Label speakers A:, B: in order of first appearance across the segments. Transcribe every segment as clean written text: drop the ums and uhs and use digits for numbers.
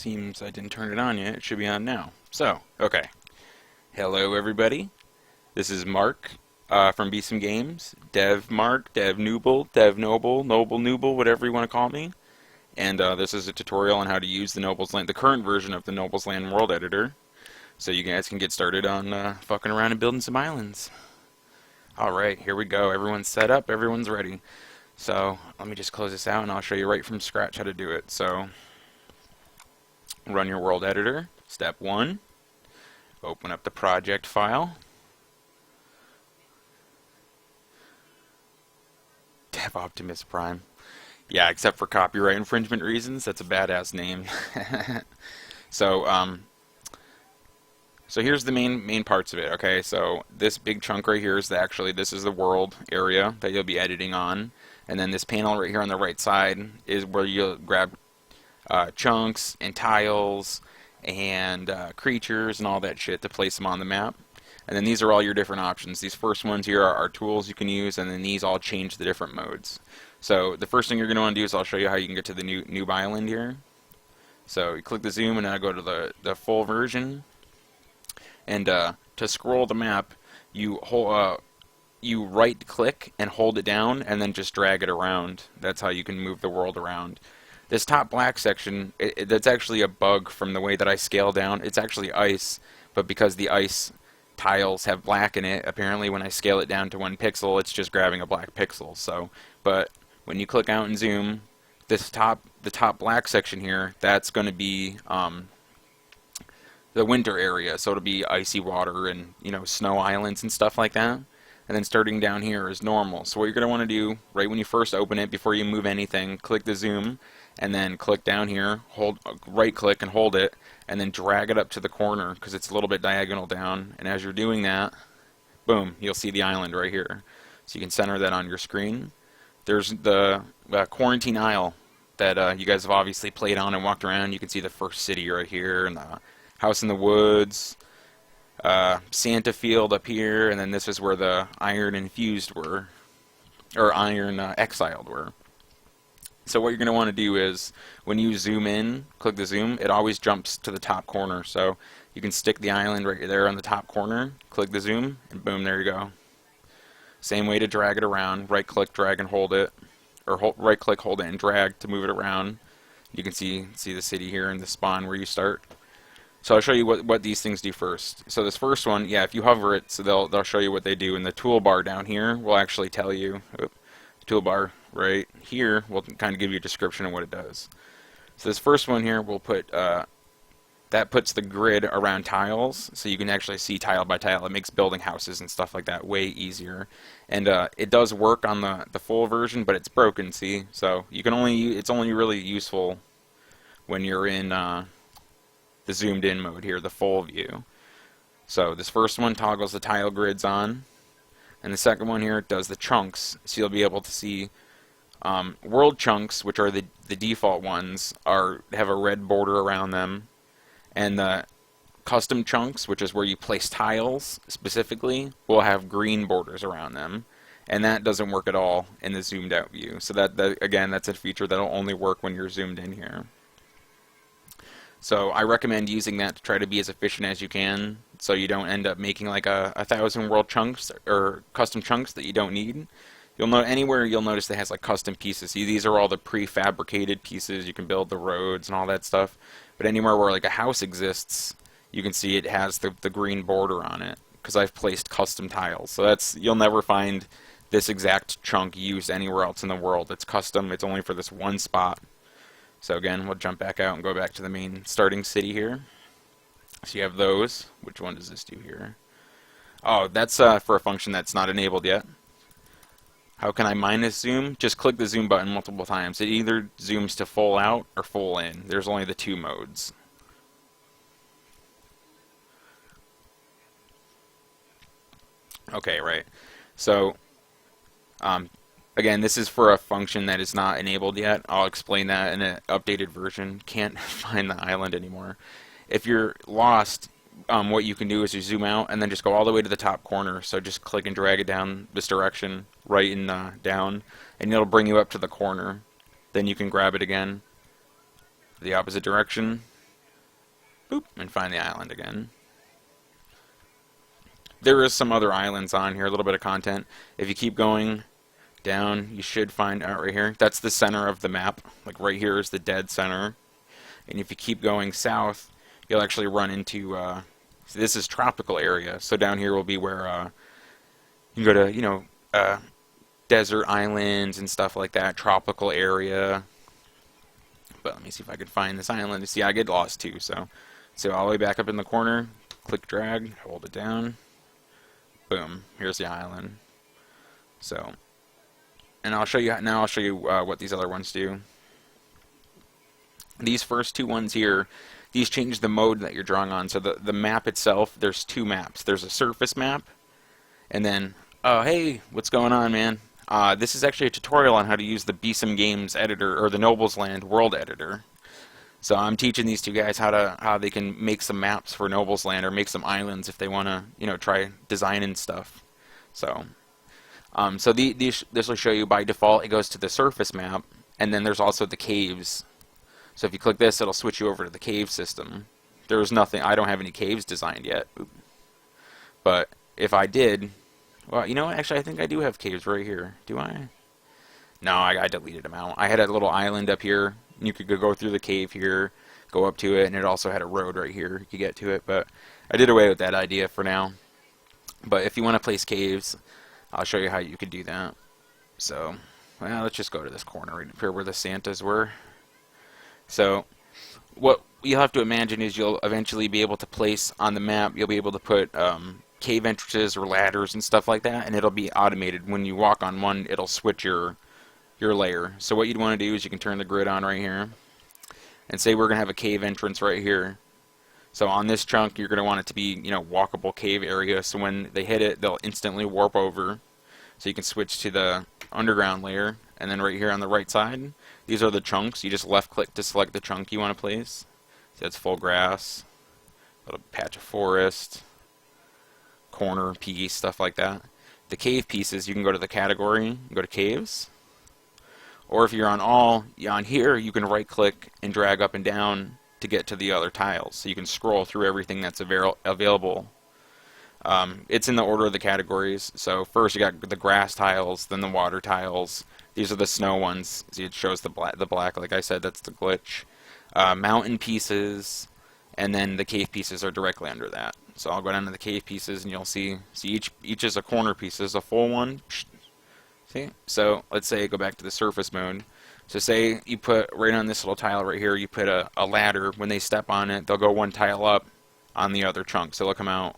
A: Seems I didn't turn it on yet. It should be on now. So, okay. Hello, everybody. This is Mark from Besome Games. Dev Mark, Dev Nooble, Dev Noble, Noble Nooble, whatever you want to call me. And this is a tutorial on how to use the Noble's Land, the current version of the Noble's Land World Editor, so you guys can get started on fucking around and building some islands. Alright, here we go. Everyone's set up, everyone's ready. So, let me just close this out and I'll show you right from scratch how to do it. So, run your world editor. Step 1. Open up the project file. Dev Optimus Prime. Yeah, except for copyright infringement reasons, that's a badass name. So, so here's the main parts of it. Okay, so this big chunk right here is this is the world area that you'll be editing on, and then this panel right here on the right side is where you'll grab chunks and tiles and creatures and all that shit to place them on the map. And then these are all your different options. These first ones here are tools you can use, and then these all change the different modes. So the first thing you're going to want to do is I'll show you how you can get to the new island here. So you click the zoom and now go to the full version. And to scroll the map, you right click and hold it down and then just drag it around. That's how you can move the world around. This top black section, that's actually a bug from the way that I scale down. It's actually ice, but because the ice tiles have black in it, apparently when I scale it down to 1 pixel, it's just grabbing a black pixel. So, but when you click out and zoom, the top black section here, that's going to be the winter area, so it'll be icy water and, you know, snow islands and stuff like that. And then starting down here is normal. So what you're going to want to do, right when you first open it, before you move anything, click the zoom, and then click down here, hold right click and hold it, and then drag it up to the corner because it's a little bit diagonal down. And as you're doing that, boom, you'll see the island right here. So you can center that on your screen. There's the Quarantine Isle that you guys have obviously played on and walked around. You can see the first city right here, and the House in the Woods, Santa Field up here, and then this is where the Iron Infused were, or Iron Exiled were. So what you're going to want to do is, when you zoom in, click the zoom, it always jumps to the top corner. So you can stick the island right there on the top corner, click the zoom, and boom, there you go. Same way to drag it around, right click, drag and hold it, or right click, hold it and drag to move it around. You can see the city here and the spawn where you start. So I'll show you what these things do first. So this first one, yeah, if you hover it, so they'll show you what they do, and the toolbar down here will actually tell you. The toolbar right here will kind of give you a description of what it does. So this first one here will put that puts the grid around tiles, so you can actually see tile by tile. It makes building houses and stuff like that way easier. And it does work on the full version, but it's broken. See, so you can it's only really useful when you're in the zoomed in mode here, the full view. So this first one toggles the tile grids on, and the second one here does the chunks. So you'll be able to see world chunks, which are the default ones, have a red border around them, and the custom chunks, which is where you place tiles specifically, will have green borders around them, and that doesn't work at all in the zoomed out view. So that again, that's a feature that'll only work when you're zoomed in here. So I recommend using that to try to be as efficient as you can, so you don't end up making like 1,000 world chunks or custom chunks that you don't need. Anywhere you'll notice that has like custom pieces. See, these are all the prefabricated pieces. You can build the roads and all that stuff. But anywhere where like a house exists, you can see it has the green border on it because I've placed custom tiles. So you'll never find this exact chunk used anywhere else in the world. It's custom. It's only for this one spot. So again, we'll jump back out and go back to the main starting city here. So you have those. Which one does this do here? Oh, that's for a function that's not enabled yet. How can I minus zoom? Just click the zoom button multiple times. It either zooms to full out or full in. There's only the 2 modes. Okay, right. So, again, this is for a function that is not enabled yet. I'll explain that in an updated version. Can't find the island anymore. If you're lost, what you can do is you zoom out and then just go all the way to the top corner. So just click and drag it down this direction, right and down, and it'll bring you up to the corner. Then you can grab it again, the opposite direction, boop, and find the island again. There is some other islands on here, a little bit of content. If you keep going down, you should find out right here. That's the center of the map. Like right here is the dead center. And if you keep going south, you'll actually run into, this is tropical area. So down here will be where you can go to, desert islands and stuff like that, tropical area. But let me see if I can find this island. See, I get lost too, so all the way back up in the corner, click drag, hold it down, boom, here's the island. So, and I'll show you what these other ones do. These first two ones here, these change the mode that you're drawing on. So the map itself, there's two maps. There's a surface map, and then, oh hey, what's going on, man? This is actually a tutorial on how to use the Besome Games editor, or the Nobles Land world editor. So I'm teaching these two guys how they can make some maps for Nobles Land, or make some islands if they want to, try designing stuff. So, this will show you by default. It goes to the surface map, and then there's also the caves. So if you click this, it'll switch you over to the cave system. There's nothing. I don't have any caves designed yet, but if I did. Well, you know what? Actually, I think I do have caves right here. Do I? No, I deleted them out. I had a little island up here. You could go through the cave here, go up to it, and it also had a road right here. You could get to it, but I did away with that idea for now. But if you want to place caves, I'll show you how you could do that. So, well, let's just go to this corner right here where the Santas were. So, what you'll have to imagine is you'll eventually be able to place on the map, you'll be able to put cave entrances or ladders and stuff like that, and it'll be automated. When you walk on one, it'll switch your layer. So what you'd want to do is you can turn the grid on right here, and say we're going to have a cave entrance right here. So on this chunk, you're going to want it to be, walkable cave area, so when they hit it, they'll instantly warp over. So you can switch to the underground layer, and then right here on the right side, these are the chunks. You just left click to select the chunk you want to place. So that's full grass, a little patch of forest, corner piece, stuff like that. The cave pieces, you can go to the category, go to caves, or if you're on here, you can right click and drag up and down to get to the other tiles. So you can scroll through everything that's available. It's in the order of the categories. So first you got the grass tiles, then the water tiles. These are the snow ones. See, it shows the black, like I said, that's the glitch. Mountain pieces, and then the cave pieces are directly under that. So I'll go down to the cave pieces, and you'll see each is a corner piece. This is a full one. See? So let's say go back to the surface mode. So say you put right on this little tile right here, you put a ladder. When they step on it, they'll go one tile up on the other chunk. So they'll come out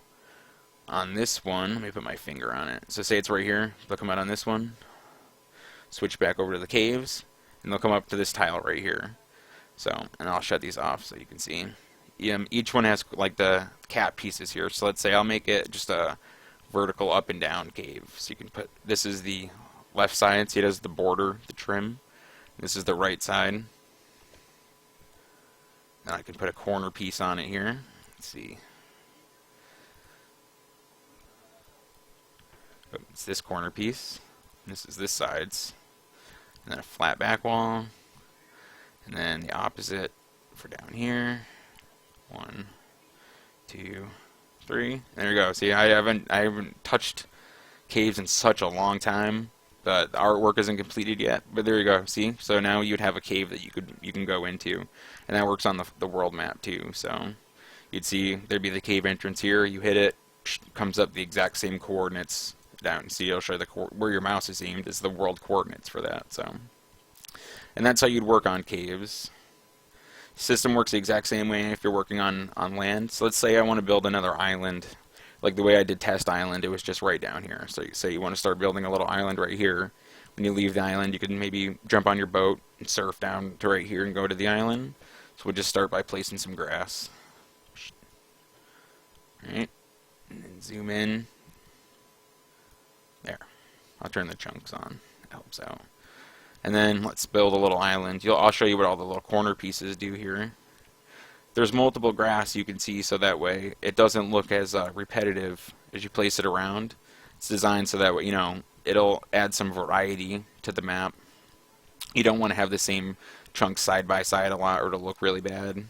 A: on this one. Let me put my finger on it. So say it's right here. They'll come out on this one. Switch back over to the caves, and they'll come up to this tile right here. So, and I'll shut these off so you can see. Each one has like the cap pieces here. So let's say I'll make it just a vertical up and down cave. So you can put, this is the left side, see it has the border, the trim. This is the right side. And I can put a corner piece on it here. Let's see. Oh, it's this corner piece. This is this side's. And then a flat back wall. And then the opposite for down here. 1, 2, 3. There you go. See, I haven't touched caves in such a long time. The artwork isn't completed yet, but there you go. See, so now you'd have a cave that you can go into, and that works on the world map too. So you'd see there'd be the cave entrance here. You hit it, comes up the exact same coordinates down. See, it'll show where your mouse is aimed is the world coordinates for that. So, and that's how you'd work on caves. System works the exact same way if you're working on land. So let's say I want to build another island. Like the way I did Test Island, it was just right down here. So you say you want to start building a little island right here. When you leave the island, you can maybe jump on your boat and surf down to right here and go to the island. So we'll just start by placing some grass. Alright, and then zoom in. There. I'll turn the chunks on. It helps out. And then let's build a little island. I'll show you what all the little corner pieces do here. There's multiple grass you can see, so that way it doesn't look as repetitive as you place it around. It's designed so that way, it'll add some variety to the map. You don't want to have the same chunks side by side a lot, or it'll look really bad.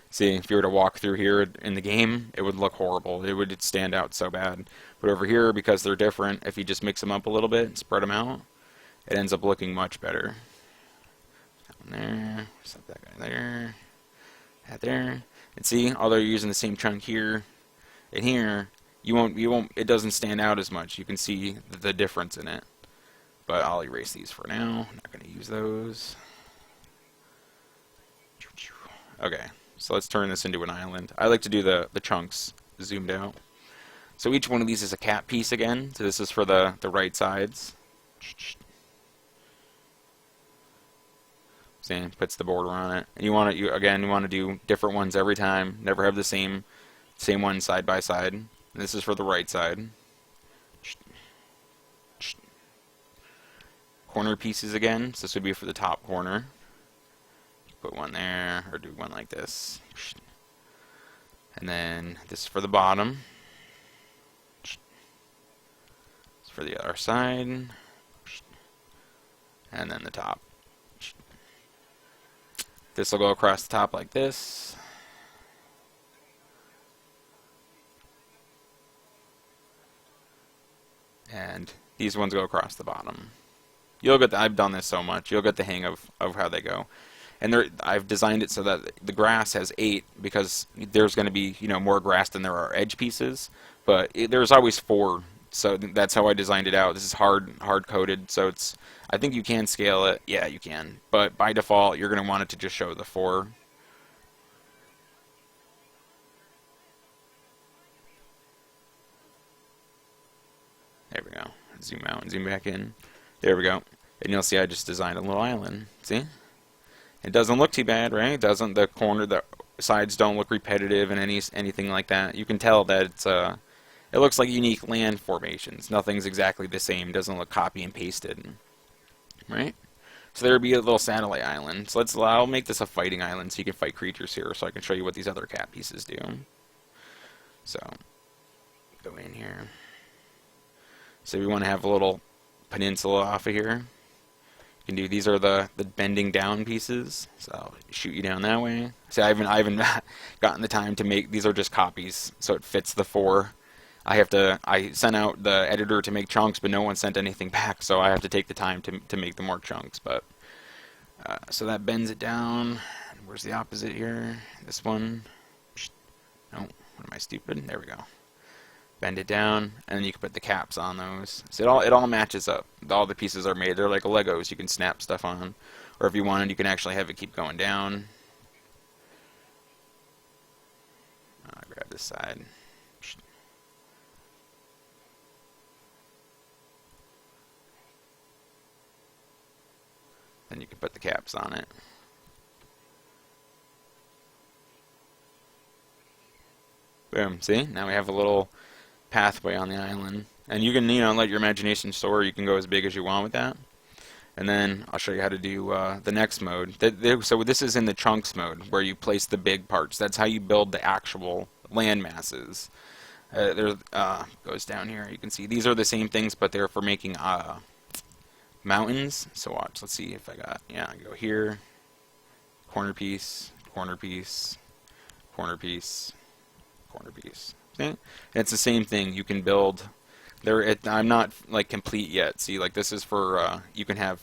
A: See, if you were to walk through here in the game, it would look horrible. It would stand out so bad. But over here, because they're different, if you just mix them up a little bit, spread them out, it ends up looking much better. That one there, set that guy there, that there. And see, although you're using the same chunk here and here, it doesn't stand out as much. You can see the difference in it. But I'll erase these for now. I'm not going to use those. Okay, so let's turn this into an island. I like to do the chunks zoomed out. So each one of these is a cat piece again. So this is for the right sides. See, puts the border on it. And you want to do different ones every time. Never have the same one side by side. And this is for the right side. Corner pieces again. So this would be for the top corner. Put one there, or do one like this. And then this is for the bottom. This is for the other side. And then the top. This will go across the top like this. And these ones go across the bottom. I've done this so much, you'll get the hang of how they go. And I've designed it so that the grass has 8 because there's going to be more grass than there are edge pieces, but there's always 4. So that's how I designed it out. This is hard coded, so I think you can scale it. Yeah, you can, but by default you're going to want it to just show the 4. There we go. Zoom out and zoom back in. There we go. And you'll see I just designed a little island. See? It doesn't look too bad, right? It doesn't. The sides don't look repetitive and anything like that. You can tell that it looks like unique land formations. Nothing's exactly the same. It doesn't look copy and pasted, right? So there would be a little satellite island. So I'll make this a fighting island so you can fight creatures here, so I can show you what these other cat pieces do. So go in here. So we want to have a little peninsula off of here. You can do, these are the bending down pieces, so I'll shoot you down that way. See, I haven't gotten the time to make, these are just copies, so it fits the 4. I sent out the editor to make chunks, but no one sent anything back, so I have to take the time to make the more chunks. But so that bends it down. Where's the opposite here? This one. No, what am I, stupid? There we go. Bend it down, and then you can put the caps on those. So it all matches up. All the pieces are made. They're like Legos. You can snap stuff on, or if you wanted, you can actually have it keep going down. Grab this side. Then you can put the caps on it. Boom. See? Now we have a little pathway on the island, and you can let your imagination soar. You can go as big as you want with that. And then I'll show you how to do the next mode. So this is in the chunks mode, where you place the big parts. That's how you build the actual land masses. Goes down here. You can see these are the same things, but they're for making mountains. So watch. Let's see if I go here, corner piece, corner piece, corner piece, corner piece. See? It's the same thing. You can build. I'm not like complete yet. See, like this is for you can have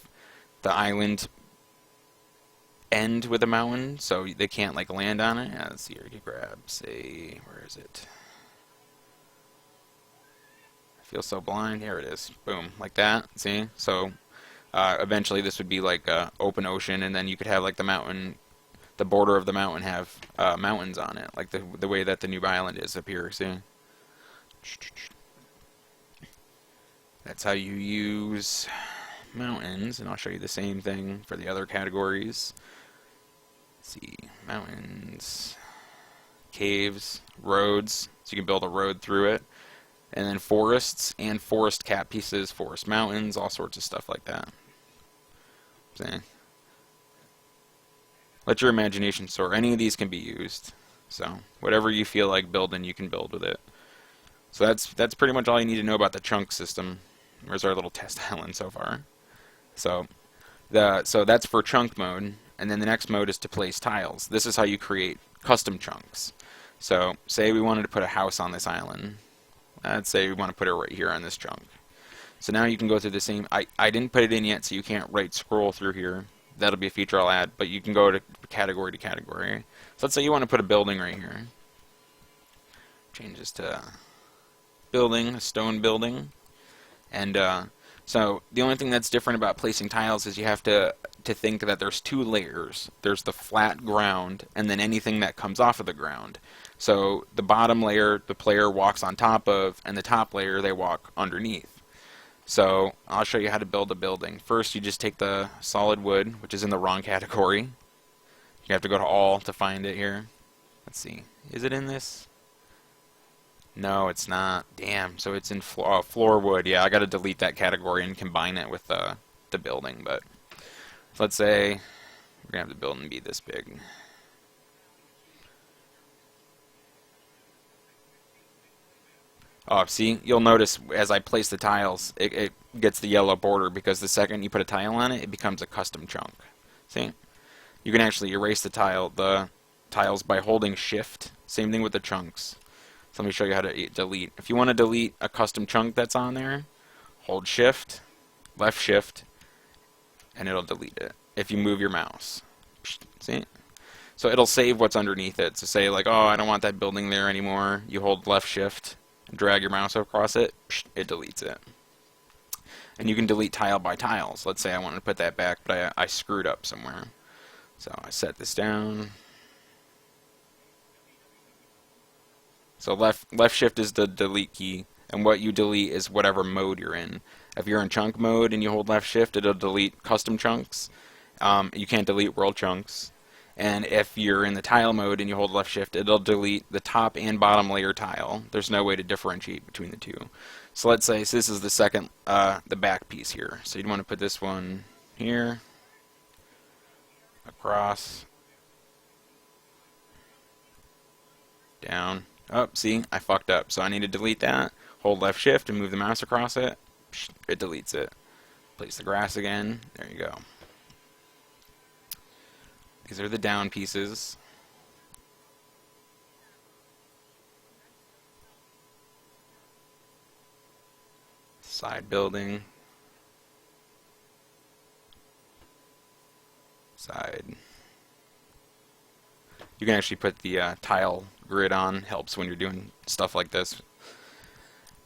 A: the island end with a mountain, so they can't like land on it. Yeah, let's see here. You can grab. Say, where is it? I feel so blind. Here it is. Boom, like that. See? So eventually this would be like open ocean, and then you could have like the mountain. The border of the mountain have mountains on it, like the way that the new island is up here. See? That's how you use mountains, and I'll show you the same thing for the other categories. Let's see, mountains, caves, roads, so you can build a road through it, and then forests and forest cat pieces, forest mountains, all sorts of stuff like that. See? Let your imagination soar. Any of these can be used. So whatever you feel like building, you can build with it. So that's pretty much all you need to know about the chunk system. There's our little test island so far. So that's for chunk mode, and then the next mode is to place tiles. This is how you create custom chunks. So say we wanted to put a house on this island. Let's say we want to put it right here on this chunk. So now you can go through the same. I didn't put it in yet, so you can't right scroll through here. That'll be a feature I'll add, but you can go to category. So let's say you want to put a building right here. Change this to building, a stone building. And so the only thing that's different about placing tiles is you have to think that there's two layers. There's the flat ground and then anything that comes off of the ground. So the bottom layer the player walks on top of, and the top layer they walk underneath. So I'll show you how to build a building. First, you just take the solid wood, which is in the wrong category. You have to go to all to find it here. Let's see. Is it in this? No, it's not. Damn. So it's in floor wood. Yeah, I got to delete that category and combine it with the building. But let's say we're going to have the building be this big. Oh, see, you'll notice as I place the tiles, it gets the yellow border because the second you put a tile on it, it becomes a custom chunk. See? You can actually erase the tiles by holding shift. Same thing with the chunks. So let me show you how to delete. If you want to delete a custom chunk that's on there, hold shift, left shift, and it'll delete it if you move your mouse. See? So it'll save what's underneath it. So say like, oh, I don't want that building there anymore. You hold left shift, drag your mouse across it, it deletes it. And you can delete tile by tile. So let's say I wanted to put that back, but I screwed up somewhere. So I set this down. So left shift is the delete key, and what you delete is whatever mode you're in. If you're in chunk mode and you hold left shift, it'll delete custom chunks. You can't delete world chunks. And if you're in the tile mode and you hold left shift, it'll delete the top and bottom layer tile. There's no way to differentiate between the two. So let's say this is the second, the back piece here. So you'd want to put this one here, across, down. Oh, see, I fucked up. So I need to delete that. Hold left shift and move the mouse across it. It deletes it. Place the grass again. There you go. These are the down pieces. Side building. Side. You can actually put the tile grid on. Helps when you're doing stuff like this.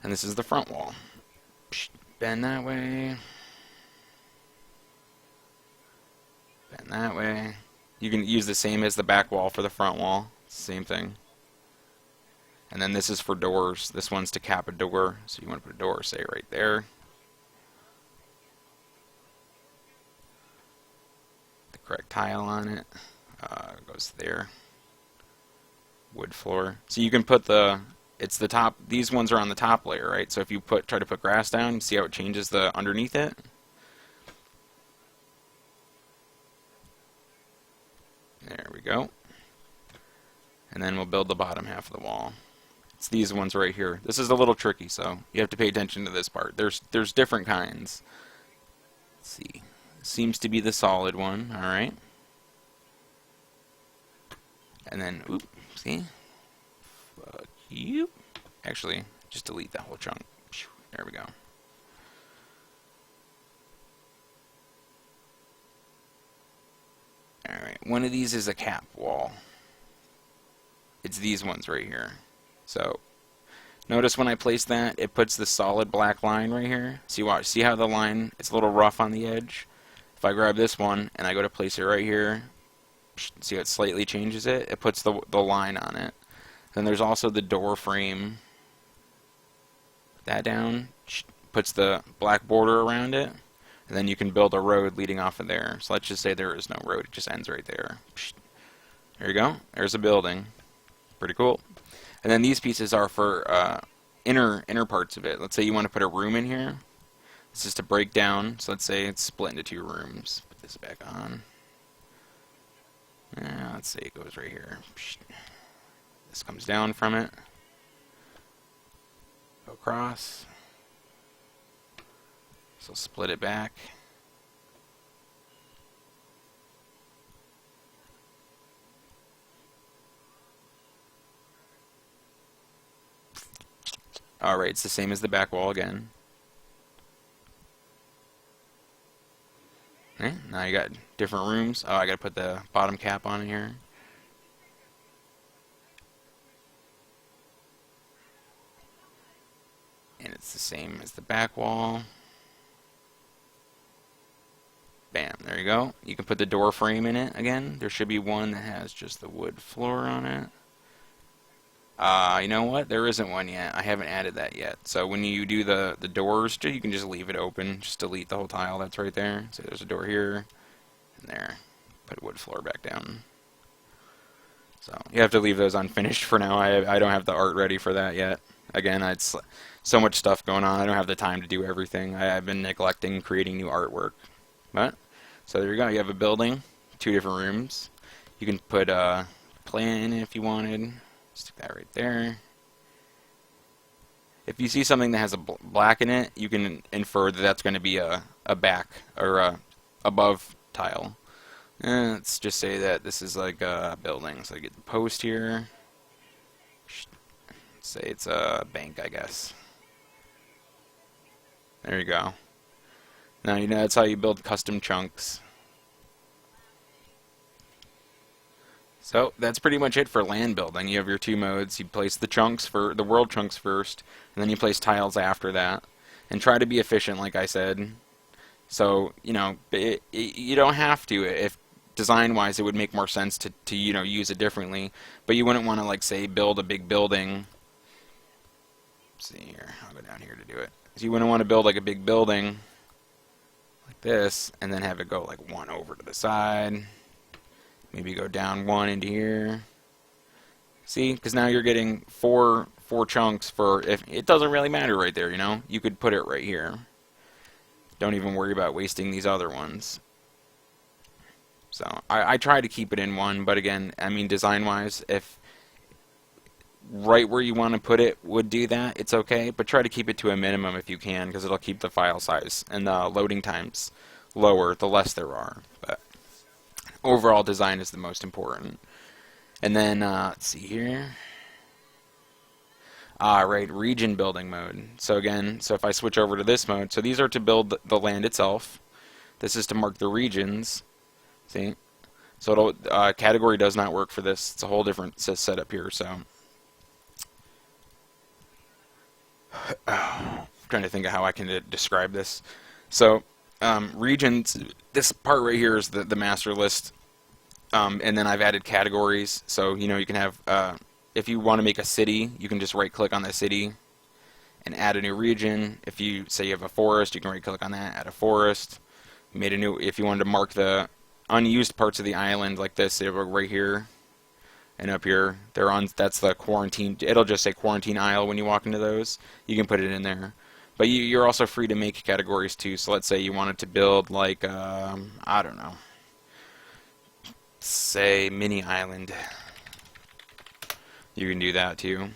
A: And this is the front wall. Bend that way. Bend that way. You can use the same as the back wall for the front wall. Same thing. And then this is for doors. This one's to cap a door. So you want to put a door, say, right there. The correct tile on it. Goes there. Wood floor. So you can put it's the top, these ones are on the top layer, right? So if you try to put grass down, you see how it changes the underneath it? There we go. And then we'll build the bottom half of the wall. It's these ones right here. This is a little tricky, so you have to pay attention to this part. There's different kinds. Let's see. Seems to be the solid one, alright. And then, oop, see? Fuck you. Actually, just delete that whole chunk. There we go. Alright, one of these is a cap wall. It's these ones right here. So, notice when I place that, it puts the solid black line right here. See how the line, it's a little rough on the edge? If I grab this one, and I go to place it right here, see how it slightly changes it? It puts the line on it. Then there's also the door frame. Put that down, puts the black border around it. And then you can build a road leading off of there. So let's just say there is no road. It just ends right there. There you go. There's a building. Pretty cool. And then these pieces are for inner parts of it. Let's say you want to put a room in here. This is to break down. So let's say it's split into 2 rooms. Put this back on. Let's say it goes right here. This comes down from it. Go across. So split it back. Alright, it's the same as the back wall again. Okay, now you got different rooms. Oh, I gotta put the bottom cap on here. And it's the same as the back wall. Bam, there you go. You can put the door frame in it again. There should be one that has just the wood floor on it. You know what? There isn't one yet. I haven't added that yet. So when you do the doors, you can just leave it open. Just delete the whole tile that's right there. So there's a door here and there. Put wood floor back down. So you have to leave those unfinished for now. I don't have the art ready for that yet. Again, it's so much stuff going on. I don't have the time to do everything. I've been neglecting creating new artwork. But so there you go. You have a building, 2 different rooms. You can put a plan in it if you wanted. Stick that right there. If you see something that has a black in it, you can infer that that's going to be a back or a above tile. Let's just say that this is like a building. So I get the post here. Let's say it's a bank, I guess. There you go. Now you know that's how you build custom chunks. So that's pretty much it for land building. You have your 2 modes. You place the chunks for the world chunks first, and then you place tiles after that. And try to be efficient, like I said. So you know you don't have to. If design-wise, it would make more sense to you know use it differently. But you wouldn't want to like say build a big building. Let's see here, I'll go down here to do it. So you wouldn't want to build like a big building like this, and then have it go like 1 over to the side. Maybe go down 1 into here. See, because now you're getting four chunks for if it doesn't really matter right there. You know, you could put it right here. Don't even worry about wasting these other ones. So I try to keep it in 1, but again, I mean, design-wise, if right where you want to put it would do that, it's okay. But try to keep it to a minimum if you can, because it'll keep the file size and the loading times lower the less there are. But overall design is the most important. And then let's see here. Right, region building mode. So again, so if I switch over to this mode, so these are to build the land itself. This is to mark the regions. See? So it'll, category does not work for this. It's a whole different setup here. So trying to think of how I can describe this. So regions, this part right here is the master list. And then I've added categories. So, you know, you can have, if you want to make a city, you can just right click on the city and add a new region. If you say you have a forest, you can right click on that, add a forest. Made a new, if you wanted to mark the unused parts of the island like this, it'll go right here and up here. They're on, that's the quarantine, it'll just say quarantine isle when you walk into those. You can put it in there. But you're also free to make categories too. So let's say you wanted to build like, I don't know, say mini island. You can do that too.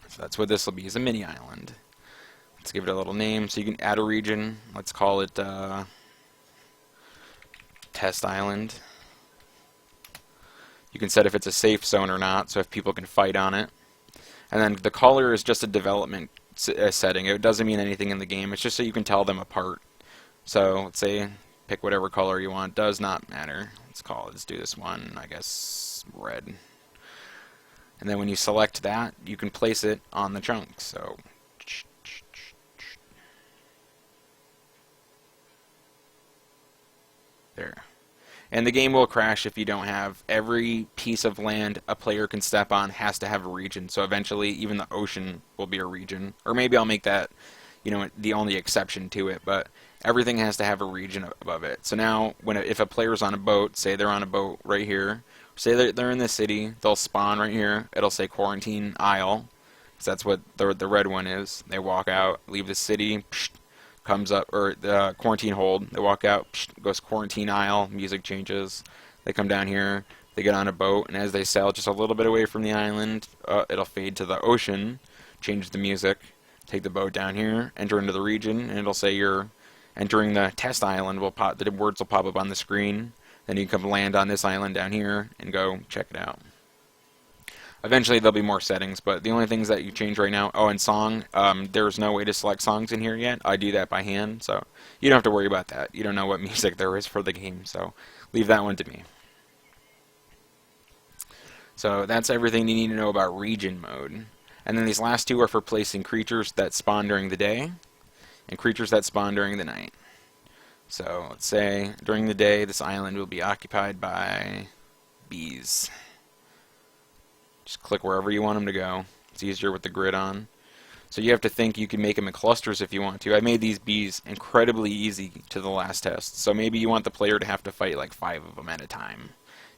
A: So that's what this will be, is a mini island. Let's give it a little name. So you can add a region. Let's call it Test Island. You can set if it's a safe zone or not, so if people can fight on it. And then the color is just a development setting. It doesn't mean anything in the game. It's just so you can tell them apart. So let's say pick whatever color you want. Does not matter. Let's do this one, I guess, red. And then when you select that, you can place it on the chunk. So there. And the game will crash if you don't have every piece of land a player can step on has to have a region. So eventually even the ocean will be a region. Or maybe I'll make that, you know, the only exception to it, but everything has to have a region above it. So now if a player's on a boat, say they're on a boat right here, say they're in the city, they'll spawn right here. It'll say Quarantine Isle, because that's what the red one is. They walk out, leave the city, comes up, or the quarantine hold. They walk out, goes Quarantine Isle, music changes. They come down here, they get on a boat, and as they sail just a little bit away from the island, it'll fade to the ocean, change the music, take the boat down here, enter into the region, and it'll say you're entering the test island. The words will pop up on the screen. Then you can come land on this island down here and go check it out. Eventually there'll be more settings, but the only things that you change right now, oh, and song, there's no way to select songs in here yet. I do that by hand, so you don't have to worry about that. You don't know what music there is for the game, so leave that one to me. So that's everything you need to know about region mode. And then these last two are for placing creatures that spawn during the day and creatures that spawn during the night. So let's say during the day this island will be occupied by bees. Just click wherever you want them to go. It's easier with the grid on. So you have to think you can make them in clusters if you want to. I made these bees incredibly easy to the last test. So maybe you want the player to have to fight like 5 of them at a time.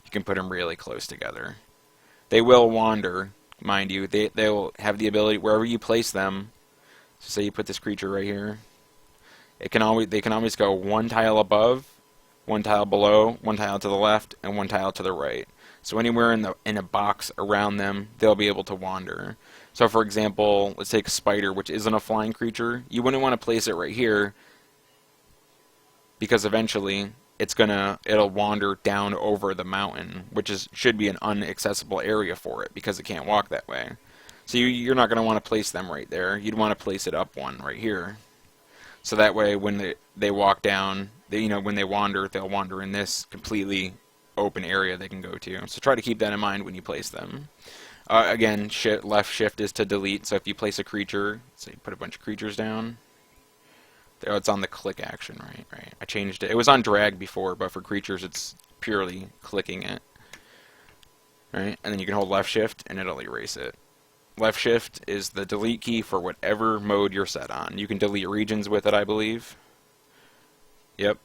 A: You can put them really close together. They will wander, mind you. They'll have the ability, wherever you place them, so say you put this creature right here, they can always go one tile above, one tile below, one tile to the left, and one tile to the right. So anywhere in a box around them, they'll be able to wander. So for example, let's take a spider, which isn't a flying creature. You wouldn't want to place it right here because eventually it'll wander down over the mountain, which should be an inaccessible area for it because it can't walk that way. So you're not going to want to place them right there. You'd want to place it up one right here. So that way when they walk down, when they wander, they'll wander in this completely open area they can go to. So try to keep that in mind when you place them. Again, left shift is to delete. So if you place a creature, so you put a bunch of creatures down. Oh, it's on the click action, right? I changed it. It was on drag before, but for creatures it's purely clicking it. Right? And then you can hold left shift and it'll erase it. Left shift is the delete key for whatever mode you're set on. You can delete regions with it, I believe. Yep.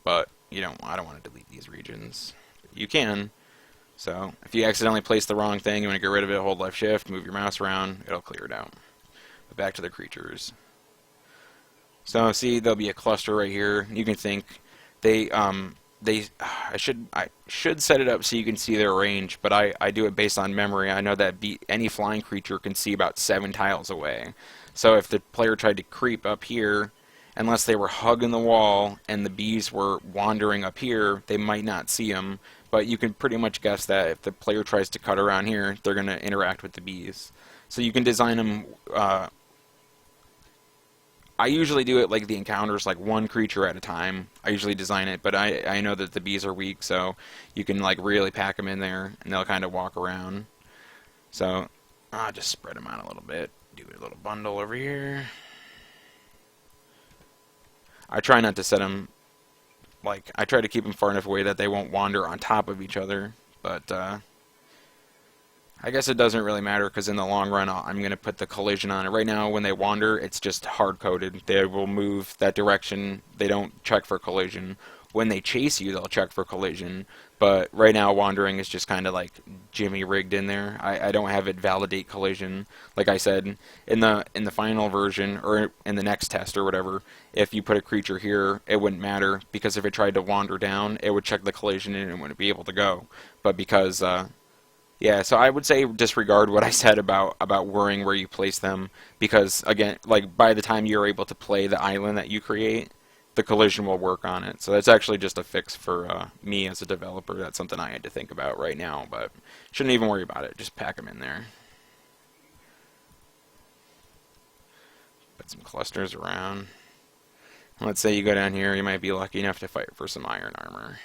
A: But I don't want to delete these regions. You can. So if you accidentally place the wrong thing, you want to get rid of it, hold left shift, move your mouse around, it'll clear it out. But back to the creatures. So see, there'll be a cluster right here. You can think I should set it up so you can see their range, but I do it based on memory. I know that any flying creature can see about 7 tiles away. So if the player tried to creep up here, unless they were hugging the wall and the bees were wandering up here, they might not see them. But you can pretty much guess that if the player tries to cut around here, they're going to interact with the bees. So you can design them. I usually do it like the encounters, like one creature at a time. I usually design it, but I know that the bees are weak, so you can like really pack them in there, and they'll kind of walk around. So I'll just spread them out a little bit. Do a little bundle over here. I try not to set them, I try to keep them far enough away that they won't wander on top of each other, but I guess it doesn't really matter because in the long run I'm going to put the collision on it. Right now when they wander, it's just hard-coded. They will move that direction. They don't check for collision. When they chase you, they'll check for collision. But right now wandering is just kind of like Jimmy rigged in there. I don't have it validate collision. Like I said, in the final version or in the next test or whatever, if you put a creature here, it wouldn't matter because if it tried to wander down, it would check the collision and it wouldn't be able to go. But because yeah, so I would say disregard what I said about worrying where you place them because, again, like by the time you're able to play the island that you create, the collision will work on it. So that's actually just a fix for me as a developer. That's something I had to think about right now, but shouldn't even worry about it. Just pack them in there. Put some clusters around. Let's say you go down here, you might be lucky enough to fight for some iron armor.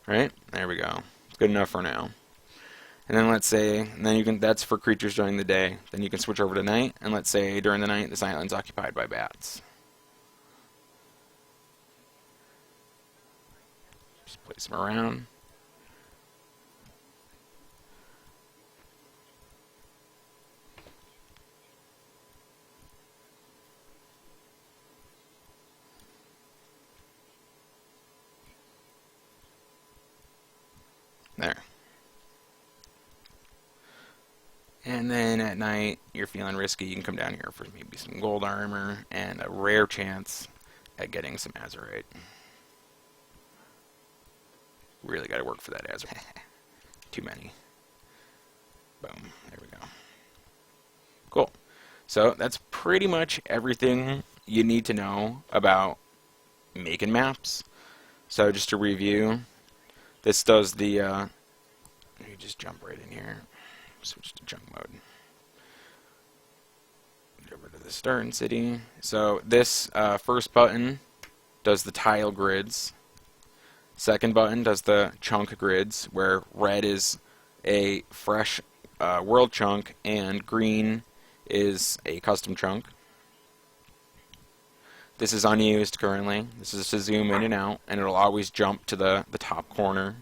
A: Right? There we go. It's good enough for now. And then let's say, and then that's for creatures during the day. Then you can switch over to night, and let's say during the night this island's occupied by bats. Just place them around. There. And then at night, you're feeling risky, you can come down here for maybe some gold armor and a rare chance at getting some azurite. Really got to work for that azurite. Too many. Boom. There we go. Cool. So that's pretty much everything you need to know about making maps. So just to review, this does the, let me just jump right in here, switch to junk mode. Get over to the starting city. So this first button does the tile grids. Second button does the chunk grids, where red is a fresh world chunk and green is a custom chunk. This is unused currently. This is to zoom in and out, and it'll always jump to the top corner.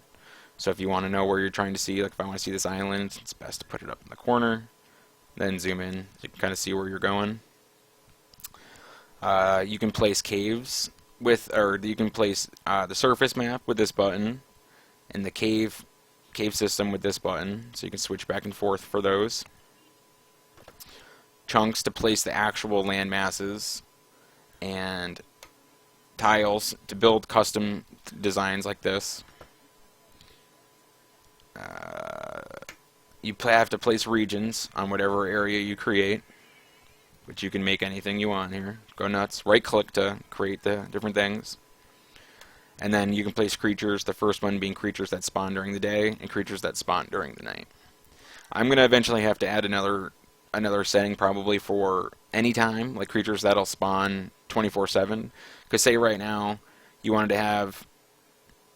A: So if you want to know where you're trying to see, like if I want to see this island, it's best to put it up in the corner, then zoom in so you can kind of see where you're going. You can place caves with, or you can place the surface map with this button, and the cave system with this button, so you can switch back and forth for those. Chunks to place the actual land masses, and tiles to build custom designs like this. You have to place regions on whatever area you create, which you can make anything you want here. Go nuts. Right click to create the different things. And then you can place creatures, the first one being creatures that spawn during the day and creatures that spawn during the night. I'm going to eventually have to add another setting probably for any time, like creatures that'll spawn 24/7. Because say right now you wanted to have,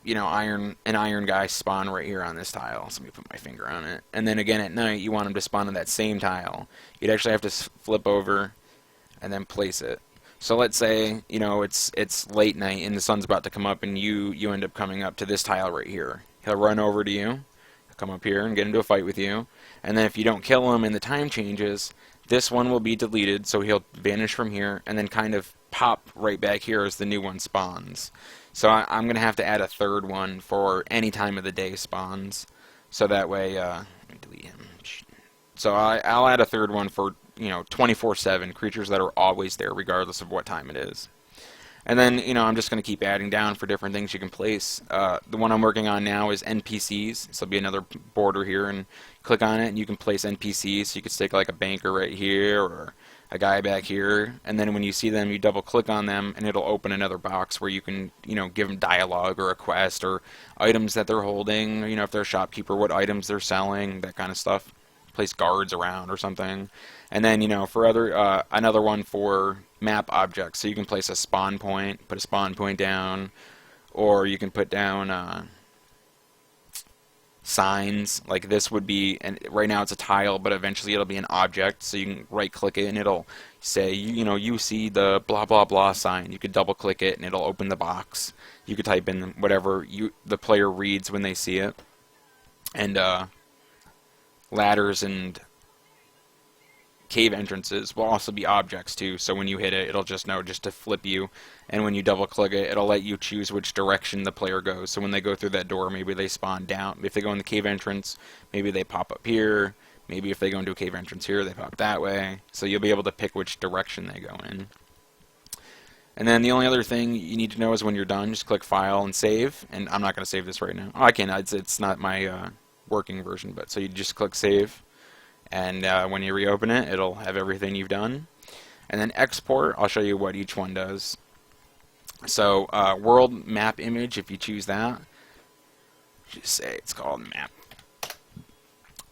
A: you know, an iron guy spawn right here on this tile. So let me put my finger on it. And then again at night you want him to spawn on that same tile. You'd actually have to flip over and then place it. So let's say, you know, it's late night and the sun's about to come up, and you end up coming up to this tile right here. He'll run over to you, come up here and get into a fight with you. And then if you don't kill him and the time changes, this one will be deleted, so he'll vanish from here and then kind of pop right back here as the new one spawns. So I'm going to have to add a third one for any time of the day spawns. So that way, let me delete him. So I'll add a third one for, you know, 24/7 creatures that are always there regardless of what time it is. And then, you know, I'm just going to keep adding down for different things you can place. The one I'm working on now is NPCs. So there'll be another border here, and click on it and you can place NPCs. So you could stick like a banker right here or a guy back here, and then when you see them you double click on them and it'll open another box where you can, you know, give them dialogue or a quest or items that they're holding, or, you know, if they're a shopkeeper, what items they're selling, that kind of stuff. Place guards around or something. And then, you know, for another one for map objects, so you can place a spawn point, put a spawn point down, or you can put down signs. Like this would be, and right now it's a tile, but eventually it'll be an object, so you can right click it and it'll say, you know, you see the blah blah blah sign. You could double click it and it'll open the box. You could type in whatever the player reads when they see it. And ladders and cave entrances will also be objects too, so when you hit it, it'll just know just to flip you, and when you double click it, it'll let you choose which direction the player goes. So when they go through that door, maybe they spawn down. If they go in the cave entrance, maybe they pop up here. Maybe if they go into a cave entrance here, they pop that way. So you'll be able to pick which direction they go in. And then the only other thing you need to know is when you're done, just click File and Save. And I'm not going to save this right now. Oh, I can. It's not my working version, but so you just click Save. And when you reopen it, it'll have everything you've done. And then Export, I'll show you what each one does. So World Map Image, if you choose that, just say it's called Map.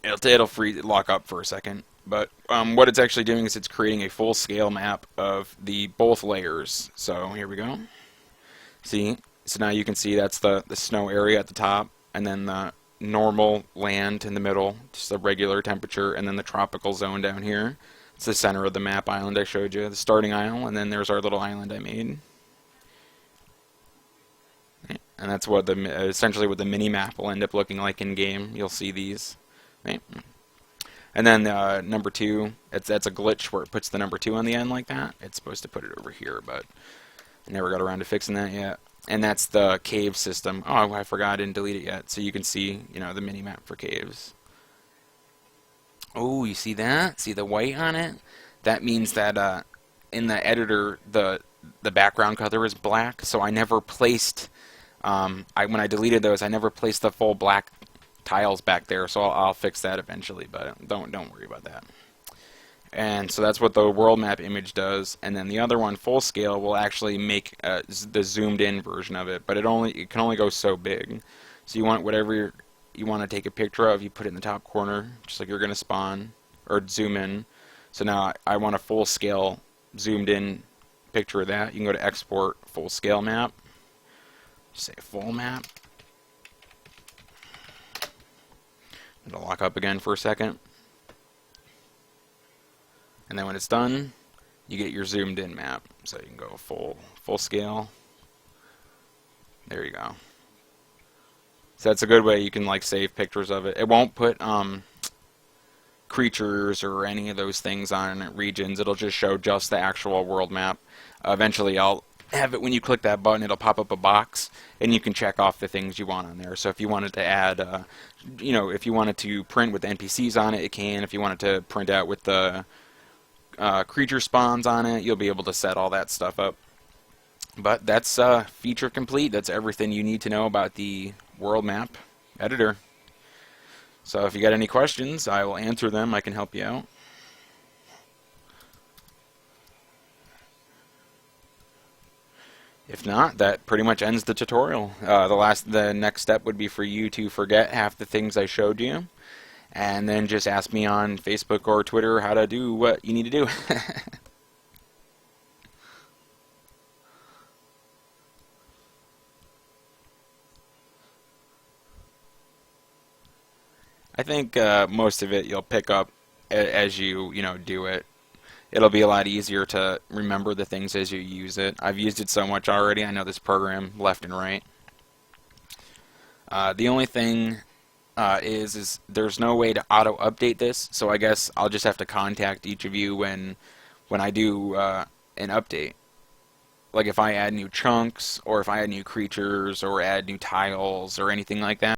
A: It'll lock up for a second. But what it's actually doing is it's creating a full-scale map of both layers. So here we go. See? So now you can see that's the snow area at the top, and then the normal land in the middle, just the regular temperature, and then the tropical zone down here. It's the center of the map island I showed you, the starting isle, and then there's our little island I made. And that's what essentially what the mini-map will end up looking like in-game. You'll see these. Right? And then number 2, that's a glitch where it puts the number 2 on the end like that. It's supposed to put it over here, but I never got around to fixing that yet. And that's the cave system. Oh, I forgot I didn't delete it yet. So you can see, you know, the mini-map for caves. Oh, you see that? See the white on it? That means that in the editor, the background color is black. So I never placed, when I deleted those, I never placed the full black tiles back there. So I'll fix that eventually, but don't worry about that. And so that's what the world map image does. And then the other one, full scale, will actually make the zoomed in version of it, but it can only go so big. So you want whatever you want to take a picture of, you put it in the top corner, just like you're going to spawn or zoom in. So now I want a full scale zoomed in picture of that. You can go to export full scale map, say full map. It'll lock up again for a second. And then when it's done, you get your zoomed in map. So you can go full scale. There you go. So that's a good way you can like save pictures of it. It won't put creatures or any of those things on regions. It'll just show just the actual world map. Eventually I'll have it, when you click that button, it'll pop up a box and you can check off the things you want on there. So if you wanted to add, if you wanted to print with NPCs on it, it can. If you wanted to print out with the creature spawns on it, you'll be able to set all that stuff up. But that's feature complete. That's everything you need to know about the world map editor. So if you got any questions, I will answer them. I can help you out. If not, that pretty much ends the tutorial. The next step would be for you to forget half the things I showed you, and then just ask me on Facebook or Twitter how to do what you need to do. I think most of it you'll pick up as you do it. It'll be a lot easier to remember the things as you use it. I've used it so much already. I know this program left and right. The only thing is there's no way to auto update this, so I guess I'll just have to contact each of you when I do an update. Like if I add new chunks, or if I add new creatures, or add new tiles, or anything like that.